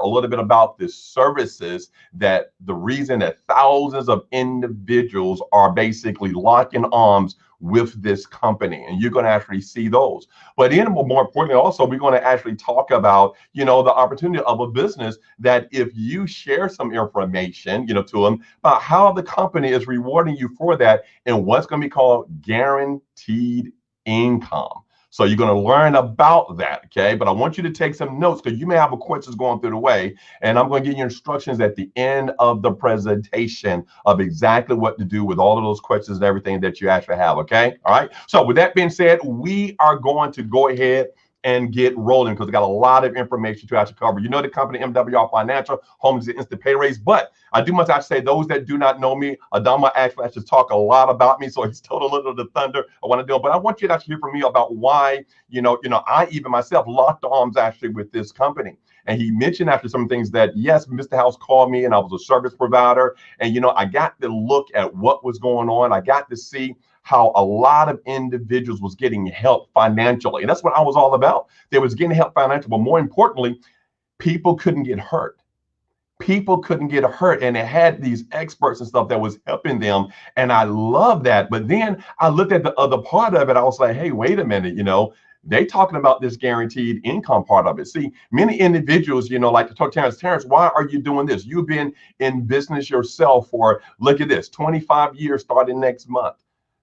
a little bit about the services that the reason that thousands of individuals are basically locking arms with this company, and you're going to actually see those. But then more importantly, also, we're going to actually talk about, the opportunity of a business that if you share some information, to them about how the company is rewarding you for that and what's going to be called guaranteed income. So you're going to learn about that, okay? But I want you to take some notes because you may have a questions going through the way, and I'm going to give you instructions at the end of the presentation of exactly what to do with all of those questions and everything that you actually have, okay? All right. So with that being said, we are going to go ahead and get rolling because we got a lot of information to actually cover. You know the company MWR Financial, home is the instant pay raise, but I do must actually say those that do not know me, Adama actually has to talk a lot about me, so he stole a little of the thunder I want to do. But I want you to actually hear from me about why, I even myself locked arms actually with this company. And he mentioned after some things that, yes, Mr. House called me and I was a service provider. And, I got to look at what was going on. I got to see how a lot of individuals was getting help financially. And that's what I was all about. They was getting help financially, but more importantly, people couldn't get hurt. People couldn't get hurt, and they had these experts and stuff that was helping them. And I love that. But then I looked at the other part of it. I was like, hey, wait a minute, they talking about this guaranteed income part of it. See, many individuals, like to talk to Terrence, why are you doing this? You've been in business yourself for, look at this, 25 years starting next month.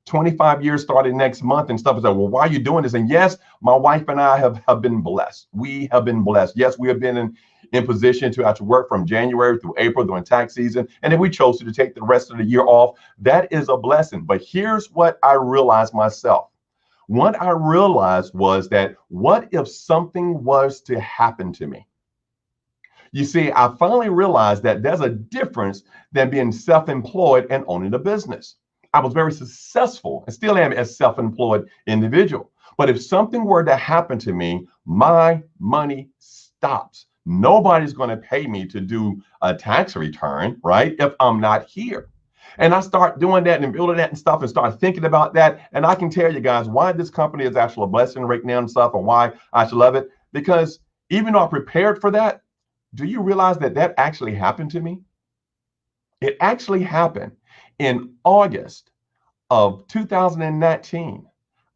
25 years starting next month and stuff. Is like, well, why are you doing this? And yes, my wife and I have been blessed. We have been blessed. Yes, we have been in position to actually work from January through April during tax season. And if we chose to take the rest of the year off, that is a blessing. But here's what I realized myself. What I realized was that what if something was to happen to me? You see, I finally realized that there's a difference than being self-employed and owning a business. I was very successful and still am as self-employed individual. But if something were to happen to me, my money stops. Nobody's going to pay me to do a tax return, right? If I'm not here. And I start doing that and building that and stuff and start thinking about that. And I can tell you guys why this company is actually a blessing right now and stuff and why I should love it. Because even though I prepared for that, do you realize that that actually happened to me? It actually happened. In August of 2019,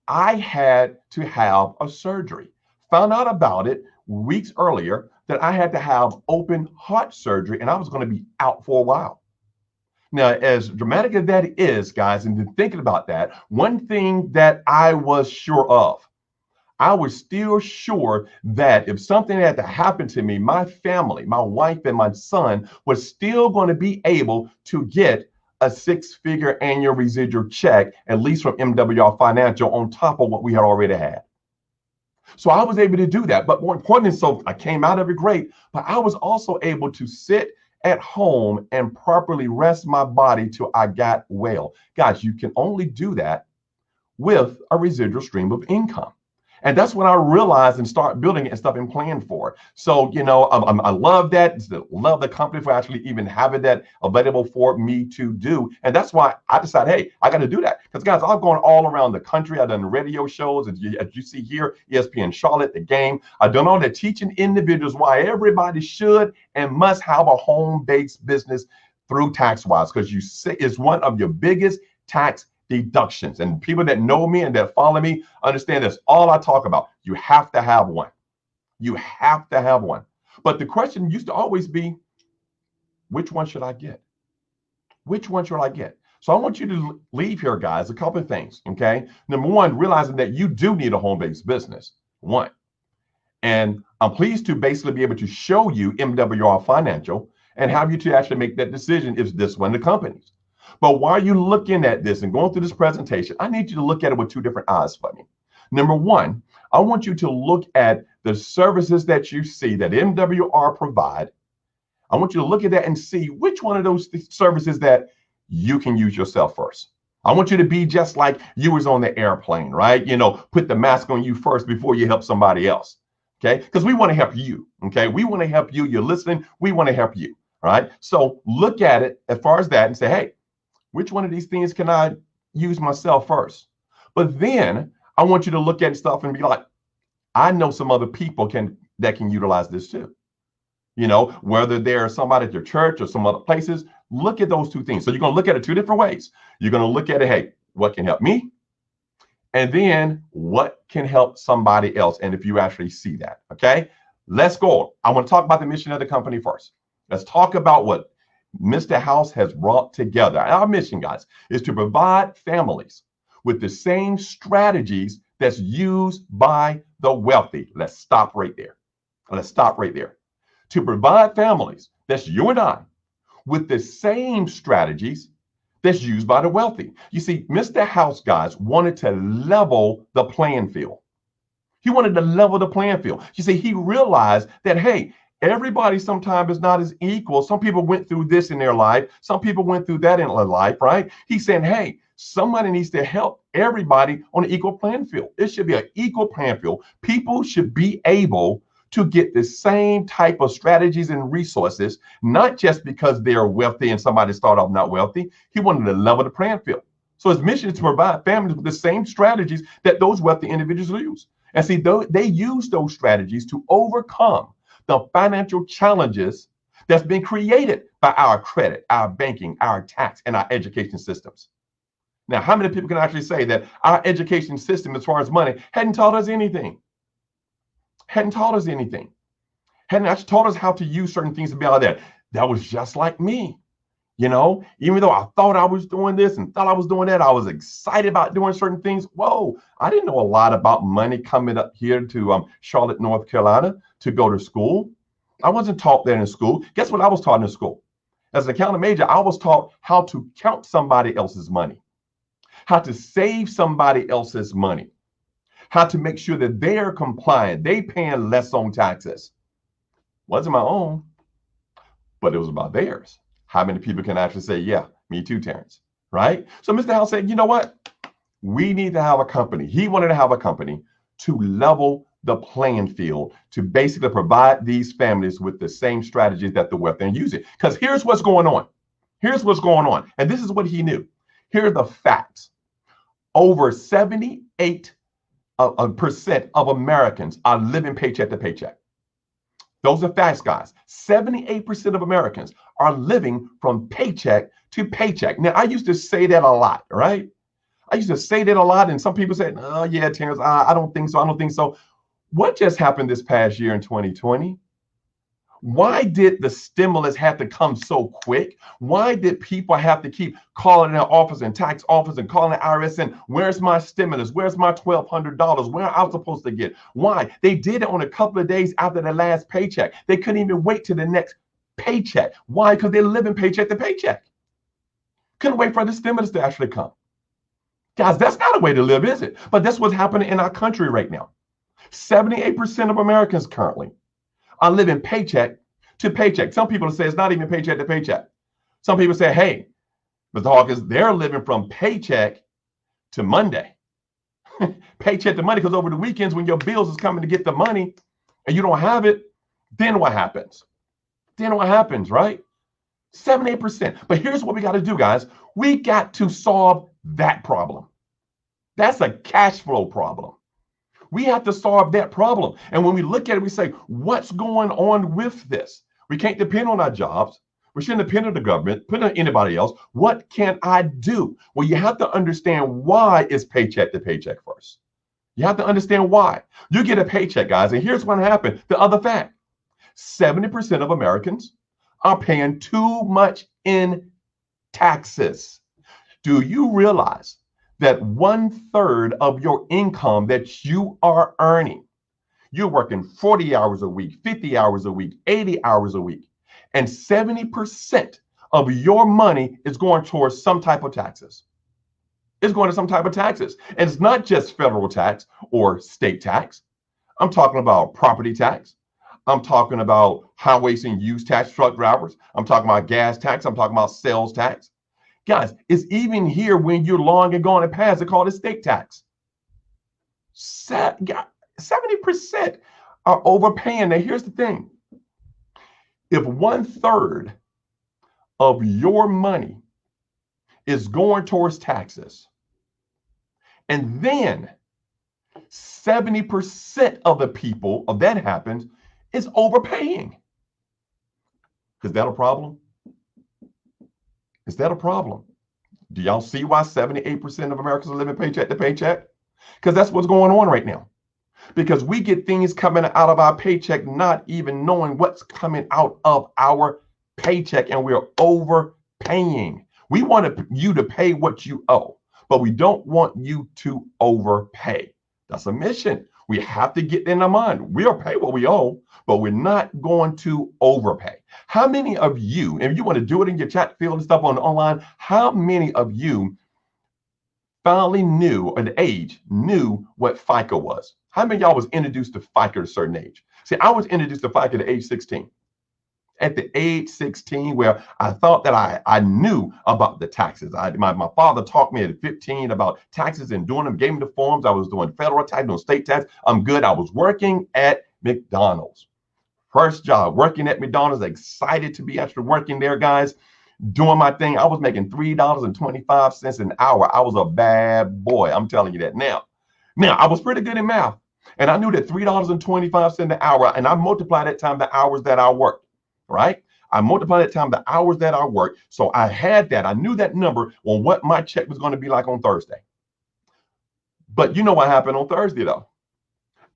I had to have a surgery. Found out about it weeks earlier that I had to have open heart surgery and I was going to be out for a while. Now, as dramatic as that is, guys, and thinking about that, one thing that I was sure of, I was still sure that if something had to happen to me, my family, my wife and my son was still going to be able to get a six-figure annual residual check, at least from MWR Financial, on top of what we had already had. So I was able to do that. But more importantly, so I came out of it great, but I was also able to sit at home and properly rest my body till I got well. Guys, you can only do that with a residual stream of income. And that's when I realized and start building it and stuff and plan for it. So, I love that. Love the company for actually even having that available for me to do. And that's why I decided, hey, I got to do that. Because, guys, I've gone all around the country. I've done radio shows, as you see here, ESPN Charlotte, The Game. I've done all that teaching individuals why everybody should and must have a home-based business through TaxWise, because you see it's one of your biggest tax deductions. And people that know me and that follow me understand that's all I talk about. You have to have one. You have to have one. But the question used to always be, which one should I get? Which one should I get? So I want you to leave here, guys, a couple of things, okay? Number one, realizing that you do need a home-based business, one. And I'm pleased to basically be able to show you MWR Financial and have you to actually make that decision if this one of the companies. But while you're looking at this and going through this presentation, I need you to look at it with two different eyes for me. Number one, I want you to look at the services that you see that MWR provide. I want you to look at that and see which one of those services that you can use yourself first. I want you to be just like you was on the airplane, right? Put the mask on you first before you help somebody else, okay? Because we want to help you, okay? We want to help you. You're listening. We want to help you, all right? So look at it as far as that and say, hey, which one of these things can I use myself first? But then I want you to look at stuff and be like, I know some other people that can utilize this too. whether there's somebody at your church or some other places. Look at those two things. So you're going to look at it two different ways. You're going to look at it, hey, what can help me? And then what can help somebody else? And if you actually see that, okay, let's go. I want to talk about the mission of the company first. Let's talk about what Mr. House has brought together. Our mission, guys, is to provide families with the same strategies that's used by the wealthy. Let's stop right there. Let's stop right there. To provide families, that's you and I, with the same strategies that's used by the wealthy. You see, Mr. House, guys, wanted to level the playing field. He wanted to level the playing field. You see, he realized that, hey, everybody sometimes is not as equal. Some people went through this in their life. Some people went through that in their life, right? He's saying, hey, somebody needs to help everybody on an equal playing field. It should be an equal playing field. People should be able to get the same type of strategies and resources, not just because they're wealthy and somebody started off not wealthy. He wanted to level the playing field. So his mission is to provide families with the same strategies that those wealthy individuals use. And see, they use those strategies to overcome the financial challenges that's been created by our credit, our banking, our tax, and our education systems. Now, how many people can actually say that our education system, as far as money, hadn't taught us anything? Hadn't taught us anything. Hadn't actually taught us how to use certain things to be out there. That was just like me. Even though I thought I was doing this and thought I was doing that, I was excited about doing certain things. Whoa, I didn't know a lot about money coming up here to Charlotte, North Carolina to go to school. I wasn't taught that in school. Guess what I was taught in school? As an accounting major, I was taught how to count somebody else's money, how to save somebody else's money, how to make sure that they're compliant, they paying less on taxes. Wasn't my own, but it was about theirs. How many people can actually say, yeah, me too, Terrence, right? So Mr. House said, you know what? We need to have a company. He wanted to have a company to level the playing field, to basically provide these families with the same strategies that the wealthy are using. Because here's what's going on. Here's what's going on. And this is what he knew. Here are the facts. Over 78% of Americans are living paycheck to paycheck. Those are facts, guys. 78% of Americans are living from paycheck to paycheck. Now, I used to say that a lot, right? I used to say that a lot, and some people said, oh, yeah, Terrence, I don't think so. I don't think so. What just happened this past year in 2020? Why did the stimulus have to come so quick? Why did people have to keep calling their office and tax office and calling the IRS and where's my stimulus? Where's my $1,200? Where am I supposed to get? Why? They did it on a couple of days after the last paycheck. They couldn't even wait till the next paycheck. Why? Because they're living paycheck to paycheck. Couldn't wait for the stimulus to actually come. Guys, that's not a way to live, is it? But that's what's happening in our country right now. 78% of Americans currently are living paycheck to paycheck. Some people say it's not even paycheck to paycheck. Some people say, hey, Mr. Hawkins, they're living from paycheck to Monday. Paycheck to Monday, because over the weekends when your bills is coming to get the money and you don't have it, then what happens? Then what happens, right? 78%. But here's what we got to do, guys. We got to solve that problem. That's a cash flow problem. We have to solve that problem. And when we look at it, we say, what's going on with this? We can't depend on our jobs. We shouldn't depend on the government, depend on anybody else. What can I do? Well, you have to understand why it's paycheck to paycheck first. You have to understand why. You get a paycheck, guys, and here's what happened. The other fact, 70% of Americans are paying too much in taxes. Do you realize that 1/3 of your income that you are earning, you're working 40 hours a week, 50 hours a week, 80 hours a week, and 70% of your money is going towards some type of taxes. It's going to some type of taxes. And it's not just federal tax or state tax. I'm talking about property tax. I'm talking about highways and use tax, truck drivers. I'm talking about gas tax. I'm talking about sales tax. Guys, it's even here when you're long and gone and past, they call it estate tax. 70% are overpaying. Now, here's the thing. If 1/3 of your money is going towards taxes, and then 70% of the people of that happens is overpaying. Is that a problem? Is that a problem? Do y'all see why 78% of Americans are living paycheck to paycheck? Because that's what's going on right now. Because we get things coming out of our paycheck, not even knowing what's coming out of our paycheck, and we're overpaying. We want you to pay what you owe, but we don't want you to overpay. That's a mission. We have to get in our mind. We'll pay what we owe, but we're not going to overpay. How many of you, if you want to do it in your chat field and stuff on online, how many of you finally knew at the age, knew what FICA was? How many of y'all was introduced to FICA at a certain age? See, I was introduced to FICA at age 16. At the age 16, where I thought that I knew about the taxes. My father taught me at 15 about taxes and doing them, gave me the forms. I was doing federal tax, doing state tax. I'm good. I was working at McDonald's. First job, working at McDonald's, excited to be actually working there, guys, doing my thing. I was making $3.25 an hour. I was a bad boy. I'm telling you that now. Now, I was pretty good in math, and I knew that $3.25 an hour, and I multiplied that time the hours that I worked. Right? I multiplied that time the hours that I worked. So I had that. I knew that number on what my check was going to be like on Thursday. But you know what happened on Thursday, though?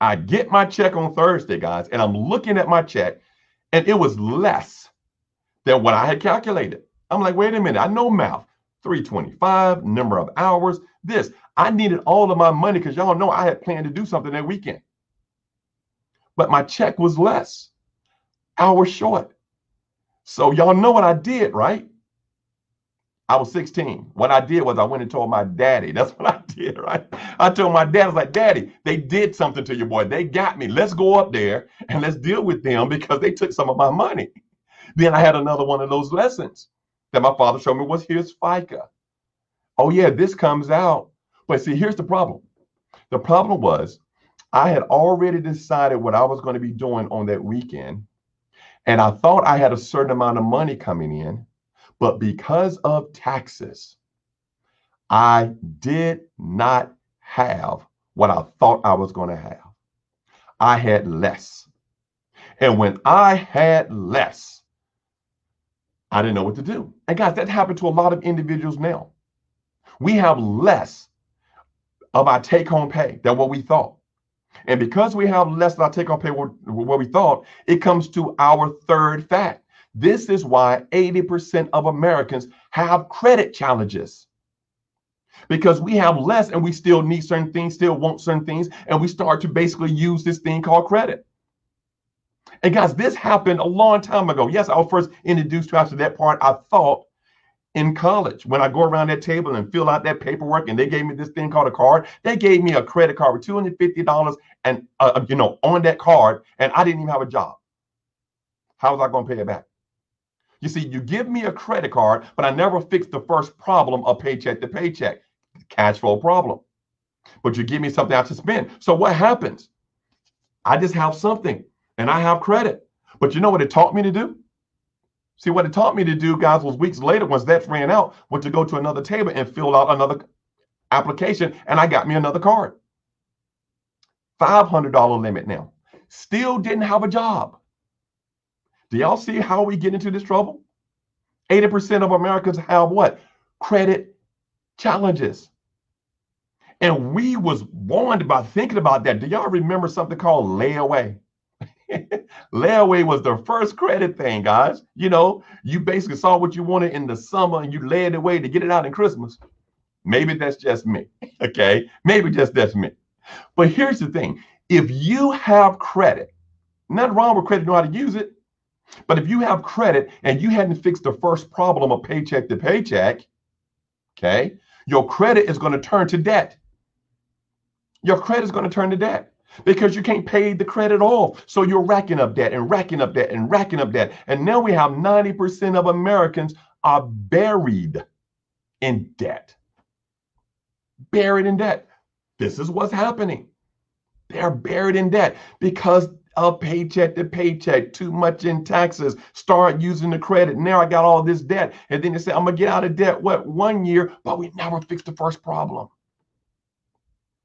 I get my check on Thursday, guys, and I'm looking at my check, and it was less than what I had calculated. I'm like, wait a minute. I know math. 325, number of hours, this. I needed all of my money because y'all know I had planned to do something that weekend. But my check was less. Hours short. So y'all know what I did, right? I was 16. What I did was I went and told my daddy. That's what I did, right? I told my dad, I was like, Daddy, they did something to your boy. They got me. Let's go up there and let's deal with them because they took some of my money. Then I had another one of those lessons that my father showed me was here's FICA. Oh yeah, this comes out. But see, here's the problem. The problem was I had already decided what I was going to be doing on that weekend. And I thought I had a certain amount of money coming in, but because of taxes, I did not have what I thought I was going to have. I had less. And when I had less, I didn't know what to do. And guys, that happened to a lot of individuals now. We have less of our take-home pay than what we thought. And because we have less than our take-home pay what we thought, it comes to our third fact. This is why 80% of Americans have credit challenges. Because we have less and we still need certain things, still want certain things, and we start to basically use this thing called credit. And guys, this happened a long time ago. Yes, I was first introduced to after that part, I thought, in college, when I go around that table and fill out that paperwork, and they gave me this thing called a card, they gave me a credit card with $250 and on that card, and I didn't even have a job. How was I going to pay it back? You see, you give me a credit card, but I never fixed the first problem of paycheck to paycheck, cash flow problem. But you give me something I have to spend. So what happens? I just have something, and I have credit. But you know what it taught me to do? See, what it taught me to do, guys, was weeks later, once that ran out, was to go to another table and fill out another application, and I got me another card. $500 limit now. Still didn't have a job. Do y'all see how we get into this trouble? 80% of Americans have what? Credit challenges. And we was warned by thinking about that. Do y'all remember something called layaway? Layaway was the first credit thing, guys. You know, you basically saw what you wanted in the summer and you laid it away to get it out in Christmas. Maybe that's just me. Okay. Maybe just that's me. But here's the thing. If you have credit, nothing wrong with credit, know how to use it. But if you have credit and you hadn't fixed the first problem of paycheck to paycheck, okay, your credit is going to turn to debt. Your credit is going to turn to debt. Because you can't pay the credit off. So you're racking up debt and racking up debt and racking up debt. And now we have 90% of Americans are buried in debt. Buried in debt. This is what's happening. They're buried in debt because of paycheck to paycheck, too much in taxes, start using the credit. Now I got all this debt. And then they say, I'm going to get out of debt, 1 year, but we never fixed the first problem.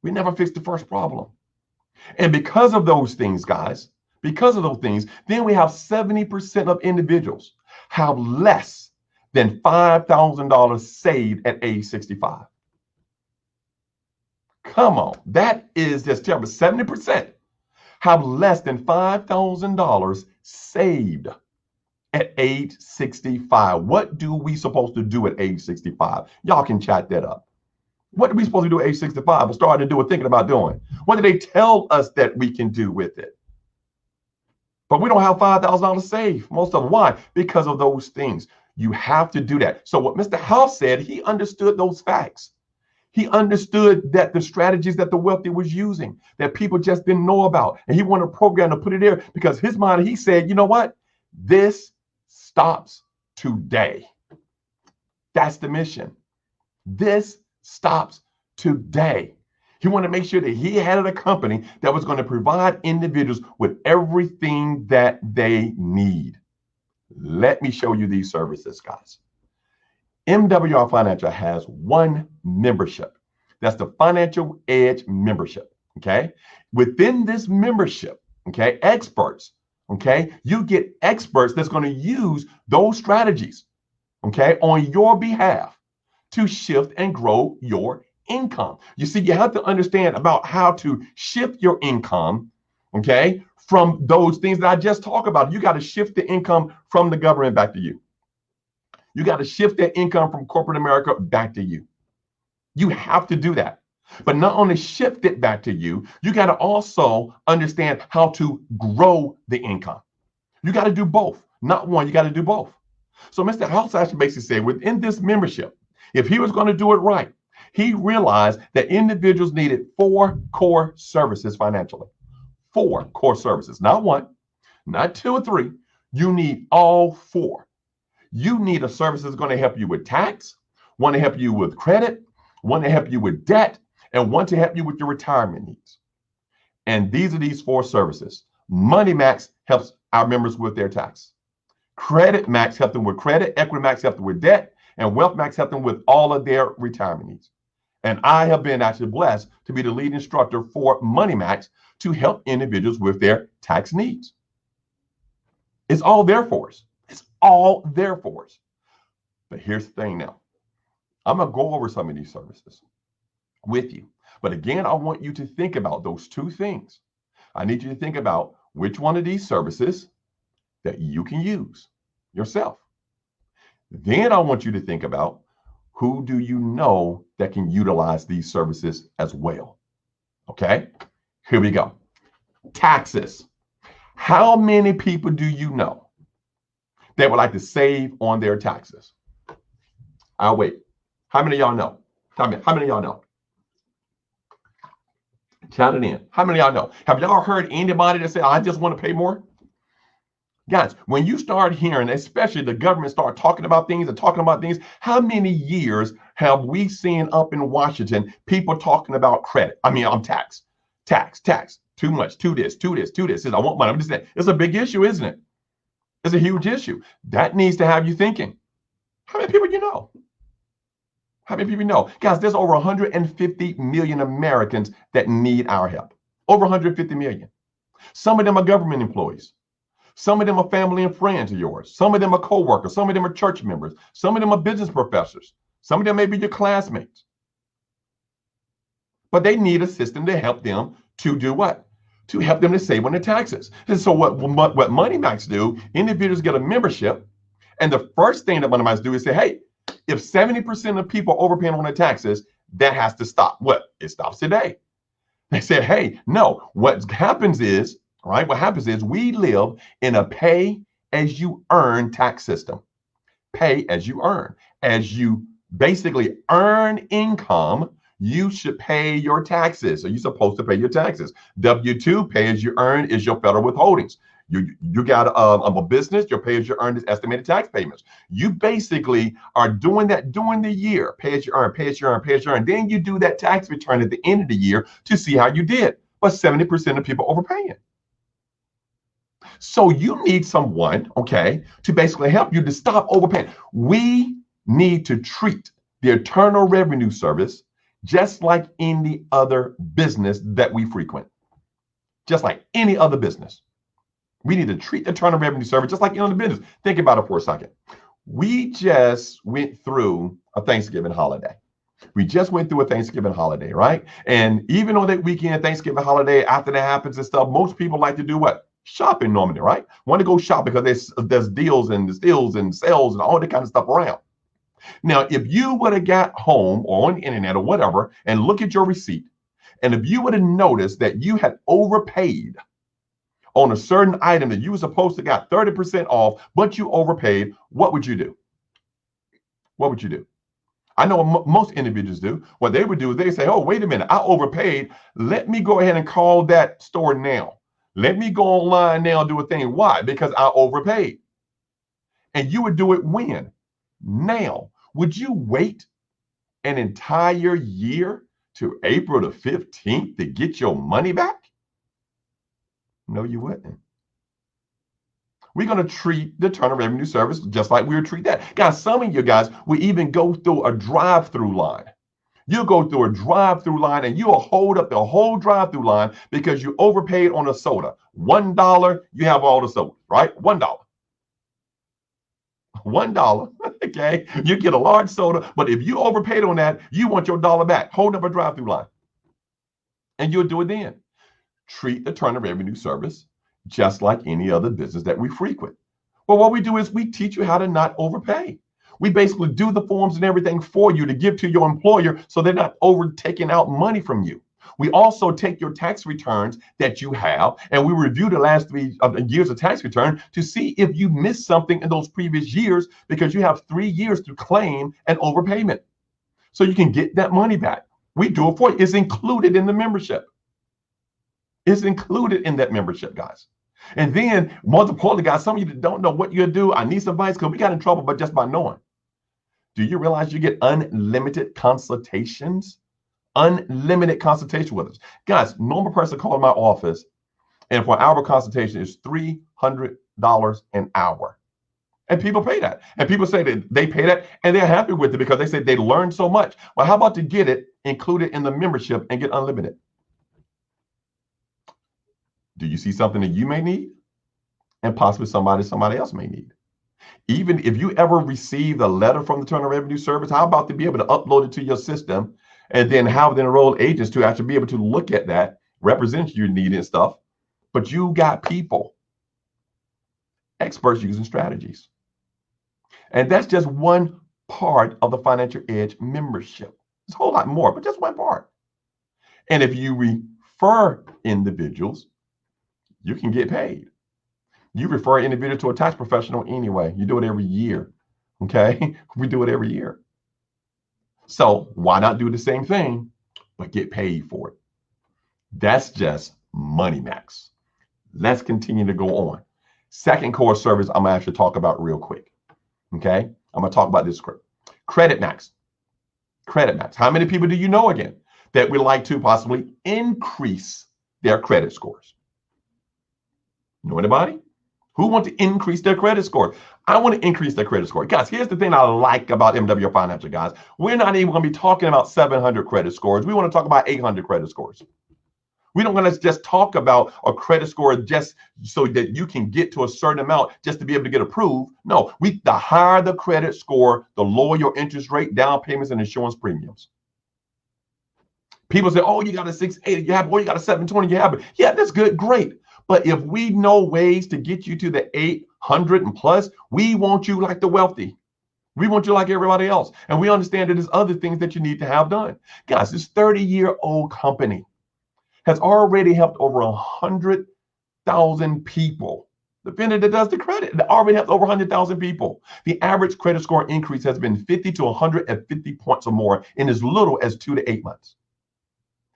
We never fixed the first problem. And because of those things, guys, because of those things, then we have 70% of individuals have less than $5,000 saved at age 65? Come on, that is just terrible. 70% have less than $5,000 saved at age 65. What do we supposed to do at age 65? Y'all can chat that up. What are we supposed to do at age 65? We're starting to do it, thinking about doing. What do they tell us that we can do with it? But we don't have $5,000 saved, most of them. Why? Because of those things. You have to do that. So what Mr. House said, he understood those facts. He understood that the strategies that the wealthy was using, that people just didn't know about. And he wanted a program to put it there because his mind, he said, you know what? This stops today. That's the mission. This stops today. He wanted to make sure that he had a company that was going to provide individuals with everything that they need. Let me show you these services, guys. MWR Financial has one membership. That's the Financial Edge membership. Okay. Within this membership, okay, experts, okay, you get experts that's going to use those strategies, okay, on your behalf to shift and grow your income. You see, you have to understand about how to shift your income, okay, from those things that I just talked about. You got to shift the income from the government back to you. You got to shift that income from corporate America back to you. You have to do that. But not only shift it back to you, you got to also understand how to grow the income. You got to do both, not one. You got to do both. So Mr. House actually basically said within this membership, if he was going to do it right, he realized that individuals needed 4 core services financially. 4 core services, not 1, not 2 or 3. You need all 4. You need a service that's going to help you with tax, one to help you with credit, one to help you with debt, and one to help you with your retirement needs. And these are these 4 services. Money Max helps our members with their tax. Credit Max helps them with credit. Equity Max helps them with debt. And Wealth Max helps them with all of their retirement needs. And I have been actually blessed to be the lead instructor for Money Max to help individuals with their tax needs. It's all there for us. It's all there for us. But here's the thing now. I'm going to go over some of these services with you. But again, I want you to think about those 2 things. I need you to think about which one of these services that you can use yourself. Then I want you to think about who do you know that can utilize these services as well. Okay, here we go. Taxes. How many people do you know that would like to save on their taxes? I'll wait. How many of y'all know? How many of y'all know? Count it in. How many of y'all know? Have y'all heard anybody that say, I just want to pay more? Guys, when you start hearing, especially the government start talking about things, how many years have we seen up in Washington people talking about credit? Tax. Too much, too this. I want money. I'm just saying, it's a big issue, isn't it? It's a huge issue. That needs to have you thinking. How many people you know? How many people you know? Guys, there's over 150 million Americans that need our help. Over 150 million. Some of them are government employees. Some of them are family and friends of yours. Some of them are co-workers. Some of them are church members. Some of them are business professors. Some of them may be your classmates. But they need a system to help them to do what? To help them to save on their taxes. And so what Money Max do, individuals get a membership. And the first thing that Money Max do is say, hey, if 70% of people are overpaying on their taxes, that has to stop. What? It stops today. They said, hey, no, what happens is we live in a pay-as-you-earn tax system. Pay as you earn. As you basically earn income, you should pay your taxes. So you're supposed to pay your taxes. W-2, pay as you earn, is your federal withholdings. You got a business, your pay as you earn is estimated tax payments. You basically are doing that during the year. Pay as you earn, pay as you earn, pay as you earn. Then you do that tax return at the end of the year to see how you did. But 70% of people overpaying. So you need someone, okay, to basically help you to stop overpaying. We need to treat the Internal Revenue Service just like any other business that we frequent. Just like any other business. We need to treat the Internal Revenue Service just like you own the business. Think about it for a second. We just went through a Thanksgiving holiday. We just went through a Thanksgiving holiday, right? And even on that weekend, Thanksgiving holiday, after that happens and stuff, most people like to do what? Shopping normally, right? Want to go shop because there's deals and steals and sales and all that kind of stuff around. Now, if you would have got home or on the internet or whatever and look at your receipt, and if you would have noticed that you had overpaid on a certain item that you were supposed to got 30% off, but you overpaid, what would you do? What would you do? I know what most individuals do. What they would do is they say, oh, wait a minute, I overpaid. Let me go ahead and call that store now. Let me go online now and do a thing. Why? Because I overpaid. And you would do it when? Now. Would you wait an entire year to April the 15th to get your money back? No, you wouldn't. We're going to treat the Internal Revenue Service just like we would treat that. Guys, some of you guys will even go through a drive-through line. You'll go through a drive-through line and you'll hold up the whole drive-through line because you overpaid on a soda. $1, you have all the soda, right? $1. $1, okay? You get a large soda, but if you overpaid on that, you want your dollar back. Hold up a drive-through line. And you'll do it then. Treat the Internal Revenue Service just like any other business that we frequent. Well, what we do is we teach you how to not overpay. We basically do the forms and everything for you to give to your employer so they're not taking out money from you. We also take your tax returns that you have and we review the last 3 years of tax return to see if you missed something in those previous years because you have 3 years to claim an overpayment. So you can get that money back. We do it for you. It's included in the membership. It's included in that membership, guys. And then, most importantly, guys, some of you that don't know what you're going to do, I need some advice because we got in trouble, but just by knowing. Do you realize you get unlimited consultations? Unlimited consultation with us. Guys, normal person calling my office, and for an hour consultation is $300 an hour. And people pay that. And people say that they pay that and they're happy with it because they say they learned so much. Well, how about to get it included in the membership and get unlimited? Do you see something that you may need and possibly somebody else may need? Even if you ever received a letter from the Internal Revenue Service, how about to be able to upload it to your system and then have the enrolled agents to actually be able to look at that, represent your need and stuff, but you got people, experts using strategies. And that's just one part of the Financial Edge membership. There's a whole lot more, but just one part. And if you refer individuals, you can get paid. You refer an individual to a tax professional anyway. You do it every year. Okay? We do it every year. So why not do the same thing, but get paid for it? That's just money max. Let's continue to go on. Second core service I'm going to actually talk about real quick. Okay? I'm going to talk about this quick. Credit max. Credit max. How many people do you know again that would like to possibly increase their credit scores? Know anybody? Who want to increase their credit score? I want to increase their credit score. Guys, here's the thing I like about MW Financial, guys. We're not even going to be talking about 700 credit scores. We want to talk about 800 credit scores. We don't want to just talk about a credit score just so that you can get to a certain amount just to be able to get approved. No, the higher the credit score, the lower your interest rate, down payments, and insurance premiums. People say, oh, you got a 680, you have it, or you got a 720, you have it. Yeah, that's good, great. But if we know ways to get you to the 800 and plus, we want you like the wealthy. We want you like everybody else. And we understand that there's other things that you need to have done. Guys, this 30-year-old company has already helped over 100,000 people. The vendor that does the credit, it already helped over 100,000 people. The average credit score increase has been 50 to 150 points or more in as little as 2 to 8 months.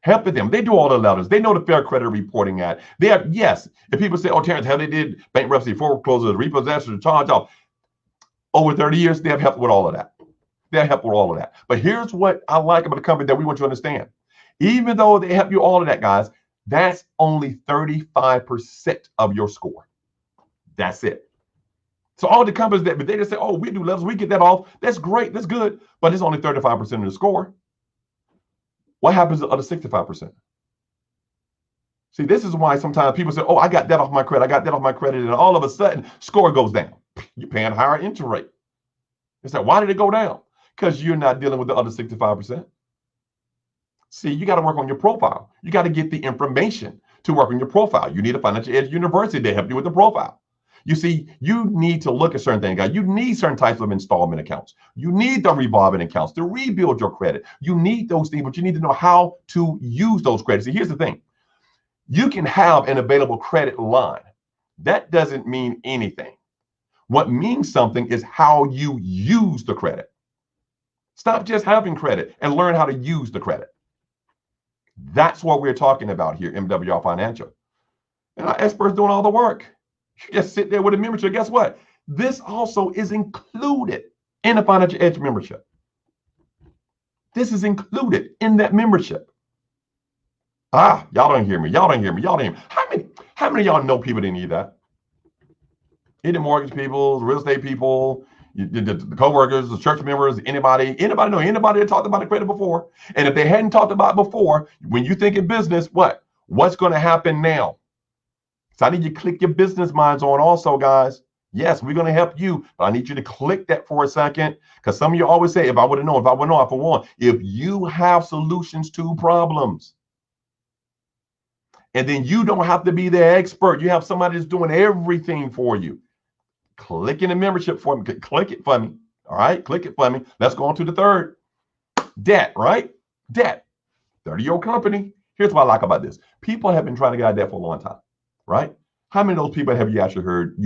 Helping them. They do all the letters. They know the Fair Credit Reporting Act. They have, yes, if people say, oh, Terrence, how they did bankruptcy, foreclosure, repossession, charge off, over 30 years, they have helped with all of that. They have helped with all of that. But here's what I like about the company that we want you to understand. Even though they help you all of that, guys, that's only 35% of your score. That's it. So all the companies that, but they just say, oh, we do levels, we get that off. That's great. That's good. But it's only 35% of the score. What happens to the other 65%? See, this is why sometimes people say, oh, I got that off my credit. I got that off my credit. And all of a sudden, score goes down. You're paying a higher interest rate. It's like, why did it go down? Because you're not dealing with the other 65%. See, you got to work on your profile. You got to get the information to work on your profile. You need a financial ed university to help you with the profile. You see, you need to look at certain things, guys. You need certain types of installment accounts. You need the revolving accounts to rebuild your credit. You need those things, but you need to know how to use those credits. See, here's the thing. You can have an available credit line. That doesn't mean anything. What means something is how you use the credit. Stop just having credit and learn how to use the credit. That's what we're talking about here, MWR Financial. And our experts doing all the work. You just sit there with a membership. Guess what? This also is included in the Financial Edge membership. This is included in that membership. Y'all don't hear me. Y'all don't hear me. Y'all don't hear me. How many of y'all know people that need that? Either mortgage people, real estate people, the co-workers, the church members, anybody that talked about the credit before. And if they hadn't talked about it before, when you think in business, what's going to happen now? So I need you to click your business minds on also, guys. Yes, we're going to help you, but I need you to click that for a second, because some of you always say, if I would have known, if I would know, for one, if you have solutions to problems, and then you don't have to be the expert, you have somebody that's doing everything for you. Click in the membership for me. Click it for me. All right, click it for me. Let's go on to the third. Debt, right? Debt. 30-year-old company. Here's what I like about this. People have been trying to get out of debt for a long time, right? How many of those people have you actually heard,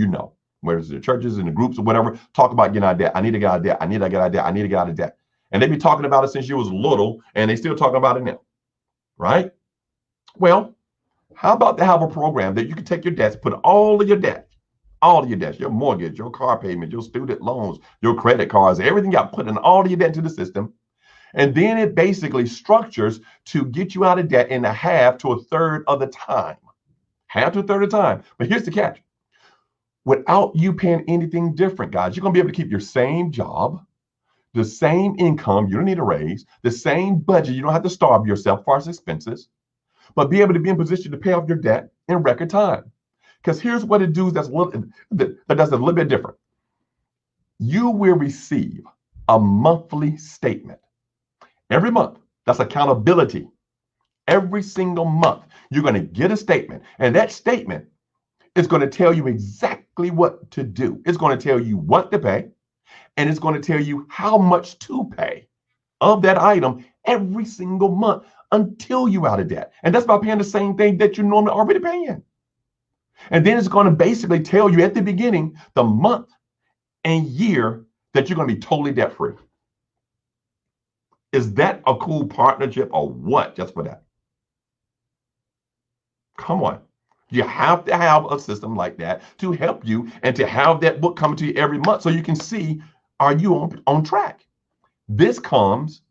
whether it's the churches and the groups or whatever, talk about getting out of debt? I need to get out of debt. I need to get out of debt. I need to get out of debt. And they've been talking about it since you was little, and they still talking about it now, right? Well, how about to have a program that you can take your debts, put all of your debts, your mortgage, your car payment, your student loans, your credit cards, everything got put in all of your debt into the system. And then it basically structures to get you out of debt in a half to a third of the time. Half to a third of the time. But here's the catch. Without you paying anything different, guys, you're going to be able to keep your same job, the same income. You don't need a raise, the same budget. You don't have to starve yourself for expenses, but be able to be in position to pay off your debt in record time. Because here's what it does that does a little bit different. You will receive a monthly statement every month. That's accountability. Every single month, you're going to get a statement. And that statement is going to tell you exactly what to do. It's going to tell you what to pay. And it's going to tell you how much to pay of that item every single month until you're out of debt. And that's by paying the same thing that you're normally already paying. And then it's going to basically tell you at the beginning, the month and year that you're going to be totally debt free. Is that a cool partnership or what? Just for that. Come on. You have to have a system like that to help you and to have that book coming to you every month so you can see, are you on track? This comes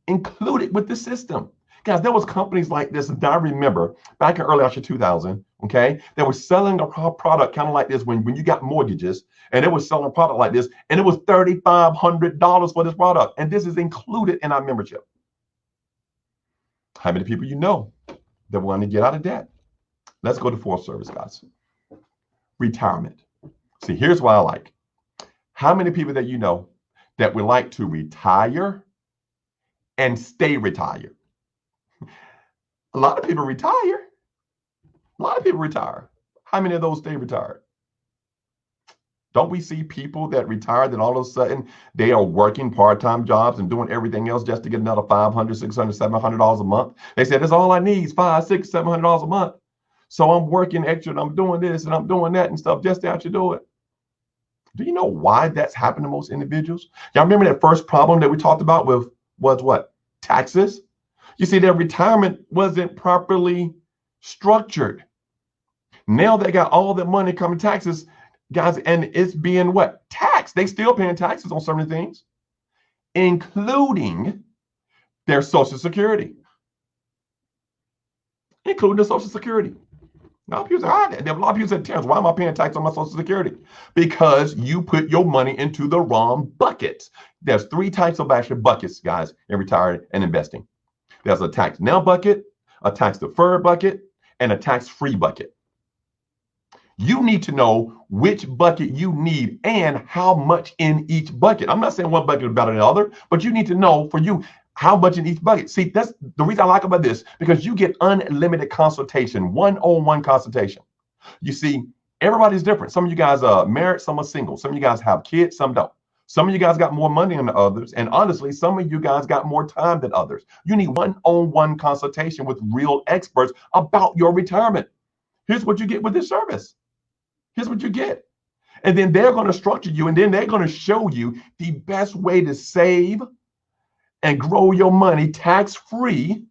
included with the system. Guys, there was companies like this that I remember back in early 2000, okay? They were selling a product kind of like this when you got mortgages, and they were selling a product like this, and it was $3,500 for this product. And this is included in our membership. How many people you know that want to get out of debt? Let's go to fourth service, guys. Retirement. See, here's what I like. How many people that you know that would like to retire and stay retired? A lot of people retire. A lot of people retire. How many of those stay retired? Don't we see people that retire that all of a sudden they are working part-time jobs and doing everything else just to get another $500, $600, $700 a month? They said, that's all I need is $500, $600, $700 a month. So I'm working extra and I'm doing this and I'm doing that and stuff just to actually do it. Do you know why that's happened to most individuals? Y'all remember that first problem that we talked about was what? Taxes. You see, their retirement wasn't properly structured. Now they got all that money coming taxes, guys, and it's being what? Taxed. They still paying taxes on certain things, including their Social Security. Including the Social Security. A lot of people say, Terrence, why am I paying tax on my Social Security? Because you put your money into the wrong buckets. There's three types of actual buckets, guys, in retiring and investing. There's a tax now bucket, a tax deferred bucket, and a tax-free bucket. You need to know which bucket you need and how much in each bucket. I'm not saying one bucket is better than the other, but you need to know for you how much in each bucket. See, that's the reason I like about this, because you get unlimited consultation, one-on-one consultation. You see, everybody's different. Some of you guys are married, some are single. Some of you guys have kids, some don't. Some of you guys got more money than others. And honestly, some of you guys got more time than others. You need one-on-one consultation with real experts about your retirement. Here's what you get with this service. Here's what you get. And then they're going to structure you, and then they're going to show you the best way to save and grow your money tax-free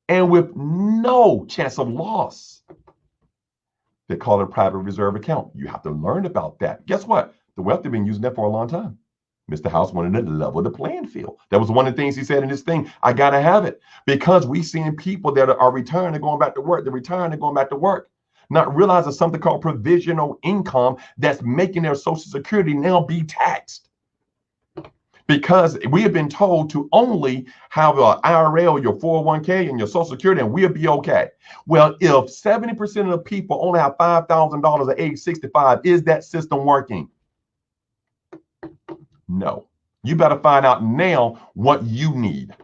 and with no chance of loss. They call it a private reserve account. You have to learn about that. Guess what? The wealthy have been using that for a long time. Mr. House wanted to level the playing field. That was one of the things he said in this thing. I got to have it, because we seeing people that are retiring and going back to work. They're retiring and going back to work, not realizing something called provisional income that's making their Social Security now be taxed. Because we have been told to only have an IRA or your 401k and your Social Security, and we'll be okay. Well, if 70% of the people only have $5,000 at age 65, is that system working? No. You better find out now what you need.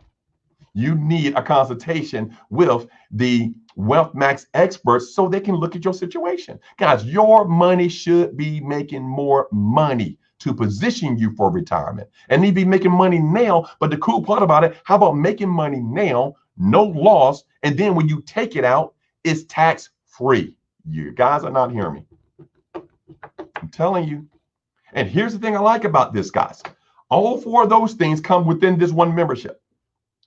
You need a consultation with the Wealth Max experts so they can look at your situation. Guys, your money should be making more money to position you for retirement. And need to be making money now. But the cool part about it, how about making money now, no loss, and then when you take it out, it's tax-free. You guys are not hearing me. I'm telling you. And here's the thing I like about this, guys. All four of those things come within this one membership.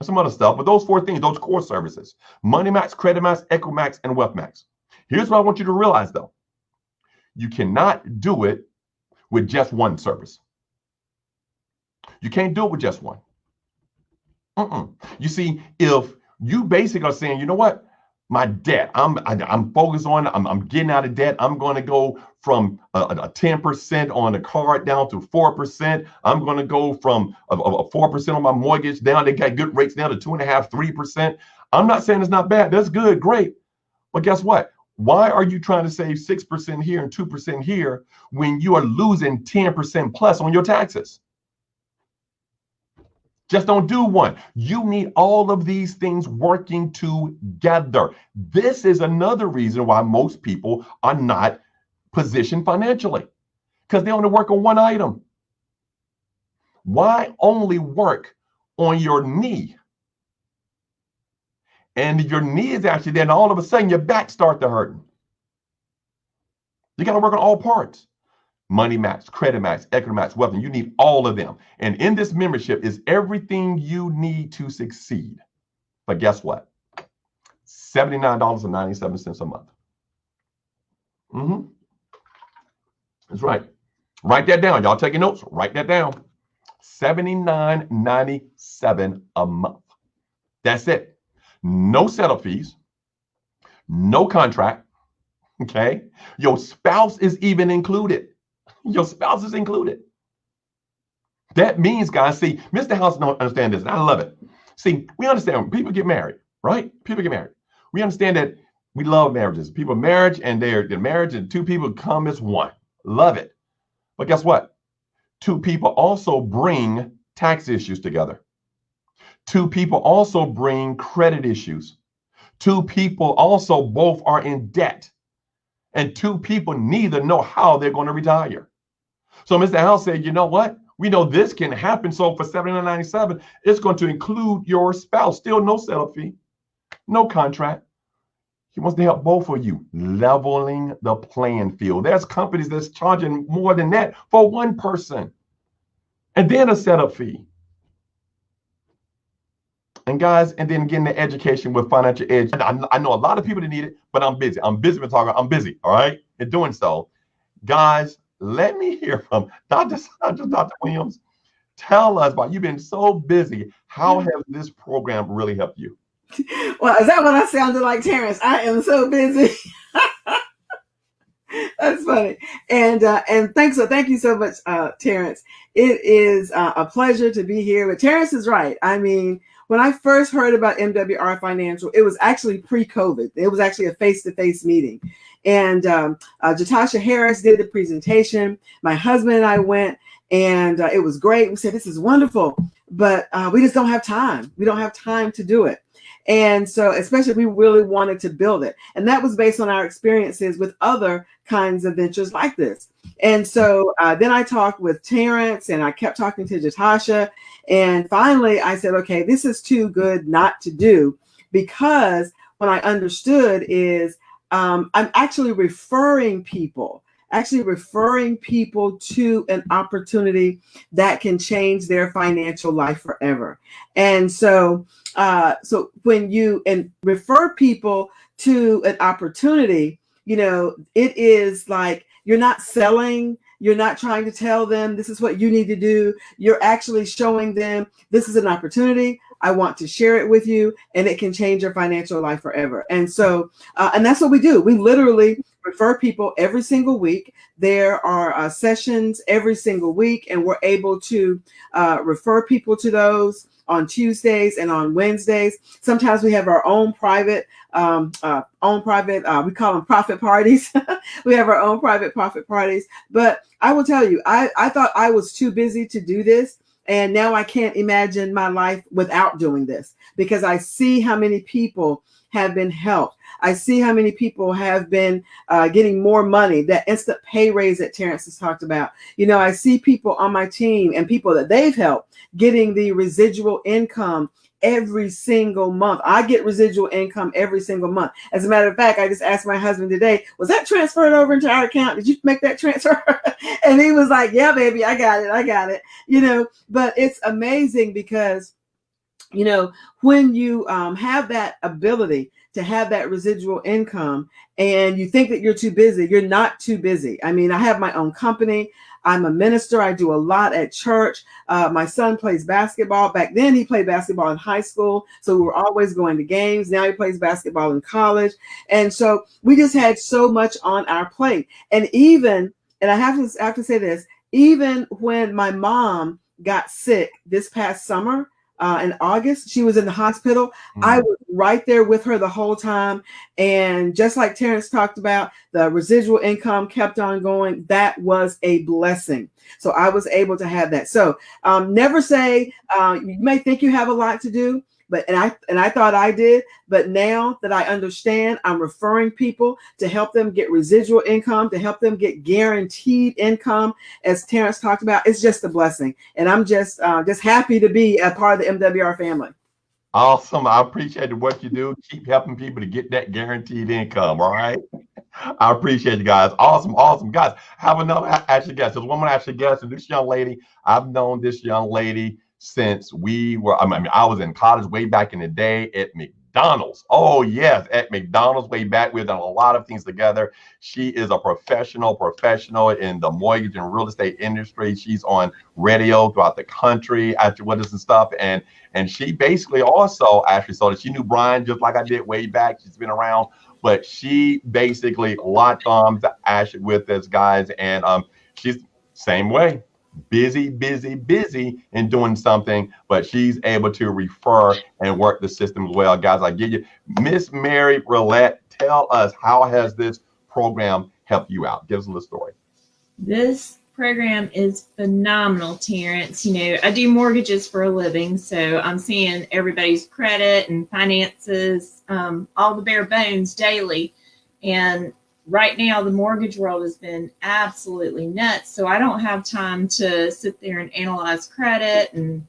Some other stuff, but those four things, those core services: Money Max, Credit Max, Echo Max, and Wealth Max. Here's what I want you to realize, though. You cannot do it with just one service. You can't do it with just one. You see, if you basically are saying, you know what, my debt, I'm focused on, I'm getting out of debt. I'm going to go from a 10% on the card down to 4%. I'm going to go from a 4% on my mortgage down. They got good rates now to 2.5%, 3%. I'm not saying it's not bad. That's good, great. But guess what? Why are you trying to save 6% here and 2% here when you are losing 10% plus on your taxes? Just don't do one. You need all of these things working together. This is another reason why most people are not positioned financially, because they only work on one item. Why only work on your knee? And your knee is actually there, and all of a sudden your back starts to hurt. You got to work on all parts. Money Max, Credit Max, Equity Max, Wealth, and you need all of them. And in this membership is everything you need to succeed. But guess what? $79.97 a month. That's right. Write that down. Y'all taking notes? Write that down. $79.97 a month. That's it. No setup fees. No contract. Okay. Your spouse is even included. Your spouse is included. That means, guys, see, Mr. House don't understand this, and I love it. See, we understand when people get married, right? People get married. We understand that we love marriages. People marriage and they're marriage, and two people come as one. Love it. But guess what? Two people also bring tax issues together. Two people also bring credit issues. Two people also both are in debt. And two people neither know how they're going to retire. So Mr. House said, you know what? We know this can happen. So for $79.97, it's going to include your spouse. Still no setup fee, no contract. He wants to help both of you, leveling the playing field. There's companies that's charging more than that for one person, and then a setup fee. And guys, and then getting the education with Financial Edge. I know a lot of people that need it, but I'm busy. I'm busy with talking. I'm busy, all right, in doing so. Guys, let me hear from Dr. Williams. Tell us about, you've been so busy. How has this program really helped you? Well, is that what I sounded like, Terrence? I am so busy. That's funny. And thank you so much, Terrence. It is a pleasure to be here. But Terrence is right. I mean, when I first heard about MWR Financial, it was actually pre-COVID. It was actually a face-to-face meeting. And Jatasha Harris did the presentation. My husband and I went, and it was great. We said, this is wonderful, but we just don't have time. We don't have time to do it. And so, especially, we really wanted to build it. And that was based on our experiences with other kinds of ventures like this. And so then I talked with Terrence, and I kept talking to Jatasha. And finally, I said, okay, this is too good not to do, because what I understood is I'm actually referring people to an opportunity that can change their financial life forever. And so when you refer people to an opportunity, it is like you're not selling. You're not trying to tell them this is what you need to do. You're actually showing them this is an opportunity. I want to share it with you, and it can change your financial life forever. And so, and that's what we do. We literally refer people every single week. There are sessions every single week, and we're able to refer people to those on Tuesdays and on Wednesdays. Sometimes we have our own private, we call them profit parties. We have our own private profit parties. But I will tell you, I thought I was too busy to do this. And now I can't imagine my life without doing this, because I see how many people have been helped. I see how many people have been getting more money, that instant pay raise that Terrence has talked about. I see people on my team and people that they've helped getting the residual income every single month. I get residual income every single month. As a matter of fact, I just asked my husband today, was that transferred over into our account? Did you make that transfer? And he was like, yeah, baby, I got it. But it's amazing because, when you have that ability to have that residual income and you think that you're too busy, you're not too busy. I mean, I have my own company. I'm a minister. I do a lot at church. My son plays basketball. Back then, he played basketball in high school, so we were always going to games. Now he plays basketball in college. And so we just had so much on our plate. And I have to say this, even when my mom got sick this past summer, in August, she was in the hospital. Mm-hmm. I was right there with her the whole time. And just like Terrence talked about, the residual income kept on going. That was a blessing. So I was able to have that. So never say, you may think you have a lot to do, and I thought I did, but now that I understand, I'm referring people to help them get residual income, to help them get guaranteed income. As Terrence talked about, it's just a blessing, and I'm just happy to be a part of the MWR family. Awesome. I appreciate what you do. Keep helping people to get that guaranteed income. All right. I appreciate you guys. Awesome. Guys, have another actually guest. There's one more actually guest, and this young lady, I've known this young lady since I was in college way back in the day at McDonald's. Oh, yes, at McDonald's way back. We've done a lot of things together. She is a professional in the mortgage and real estate industry. She's on radio throughout the country, actually with us and stuff. And she basically also actually so that she knew Brian just like I did way back. She's been around, but she basically locked arms actually with us guys. And she's same way. Busy in doing something, but she's able to refer and work the system as well. Guys, I give you Miss Mary Roulette. Tell us, how has this program helped you out? Give us a little story. This program is phenomenal, Terrence. I do mortgages for a living, so I'm seeing everybody's credit and finances, all the bare bones daily. And right now, the mortgage world has been absolutely nuts. So I don't have time to sit there and analyze credit and,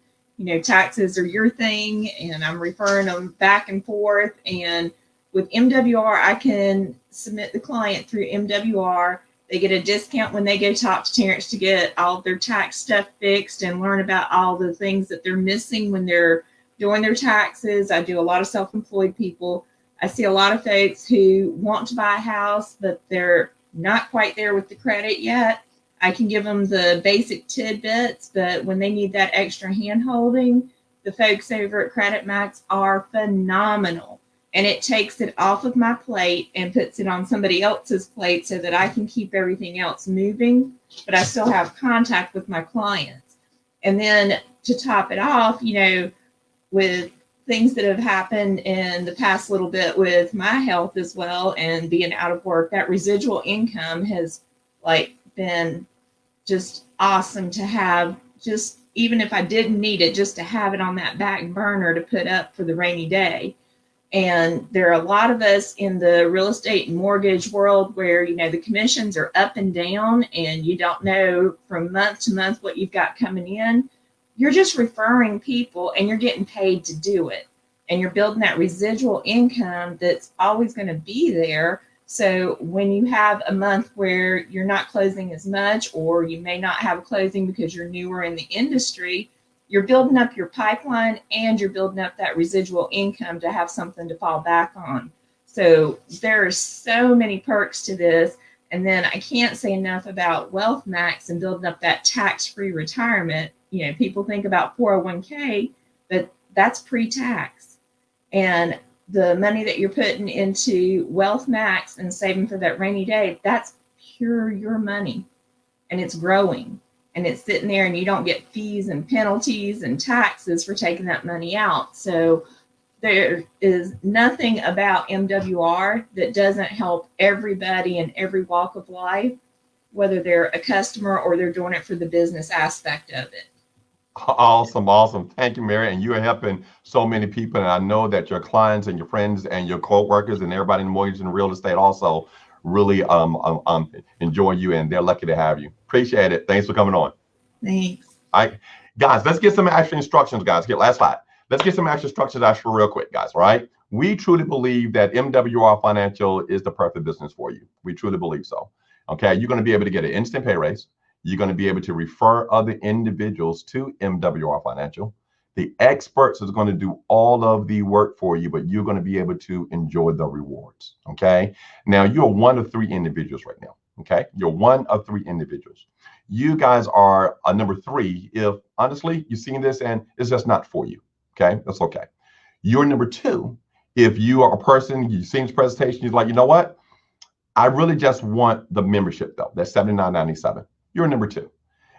taxes are your thing. And I'm referring them back and forth. And with MWR, I can submit the client through MWR. They get a discount when they go talk to Terrence to get all of their tax stuff fixed and learn about all the things that they're missing when they're doing their taxes. I do a lot of self-employed people. I see a lot of folks who want to buy a house, but they're not quite there with the credit yet. I can give them the basic tidbits, but when they need that extra hand-holding, the folks over at Credit Max are phenomenal. And it takes it off of my plate and puts it on somebody else's plate so that I can keep everything else moving, but I still have contact with my clients. And then to top it off, with things that have happened in the past little bit with my health as well and being out of work, that residual income has like been just awesome to have, just even if I didn't need it, just to have it on that back burner to put up for the rainy day. And there are a lot of us in the real estate and mortgage world where, you know, the commissions are up and down and you don't know from month to month what you've got coming in. You're just referring people and you're getting paid to do it. And you're building that residual income that's always going to be there. So when you have a month where you're not closing as much, or you may not have a closing because you're newer in the industry, you're building up your pipeline and you're building up that residual income to have something to fall back on. So there are so many perks to this. And then I can't say enough about Wealth Max and building up that tax-free retirement. You know, people think about 401k, but that's pre-tax. And the money that you're putting into Wealth Max and saving for that rainy day, that's pure your money. And it's growing. And it's sitting there and you don't get fees and penalties and taxes for taking that money out. So there is nothing about MWR that doesn't help everybody in every walk of life, whether they're a customer or they're doing it for the business aspect of it. Awesome, awesome. Thank you, Mary. And you are helping so many people. And I know that your clients and your friends and your co-workers and everybody in mortgage and real estate also really enjoy you, and they're lucky to have you. Appreciate it. Thanks for coming on. Thanks. All right, guys, let's get some actual instructions, guys. Get last slide. Let's get some actual instructions actually real quick, guys. All right. We truly believe that MWR Financial is the perfect business for you. We truly believe so. Okay. You're going to be able to get an instant pay raise. You're going to be able to refer other individuals to MWR Financial. The experts is going to do all of the work for you, but you're going to be able to enjoy the rewards. Okay. Now you're one of three individuals right now. Okay. You're one of three individuals. You guys are a number three if honestly you're seeing this and it's just not for you. Okay. That's okay. You're number two if you are a person, you've seen this presentation, you're like, you know what? I really just want the membership though. That's $79.97. You're number two.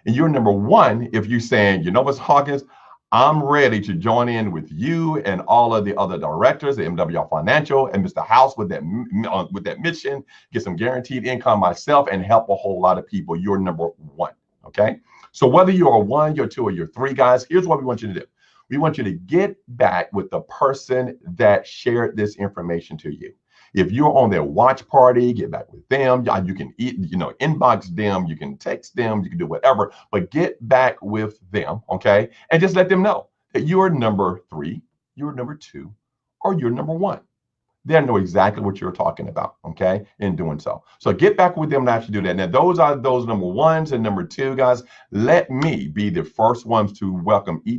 And you're number one if you're saying, you know what, Hawkins, I'm ready to join in with you and all of the other directors, the MWR Financial and Mr. House with that mission, get some guaranteed income myself and help a whole lot of people. You're number one. Okay. So whether you're a one, you're two, or you're three, guys, here's what we want you to do. We want you to get back with the person that shared this information to you. If you're on their watch party, get back with them. You can inbox them, you can text them, you can do whatever, but get back with them, okay? And just let them know that you're number three, you're number two, or you're number one. They'll know exactly what you're talking about, okay, in doing so. So get back with them and actually do that. Now, those are those number ones and number two, guys. Let me be the first ones to welcome each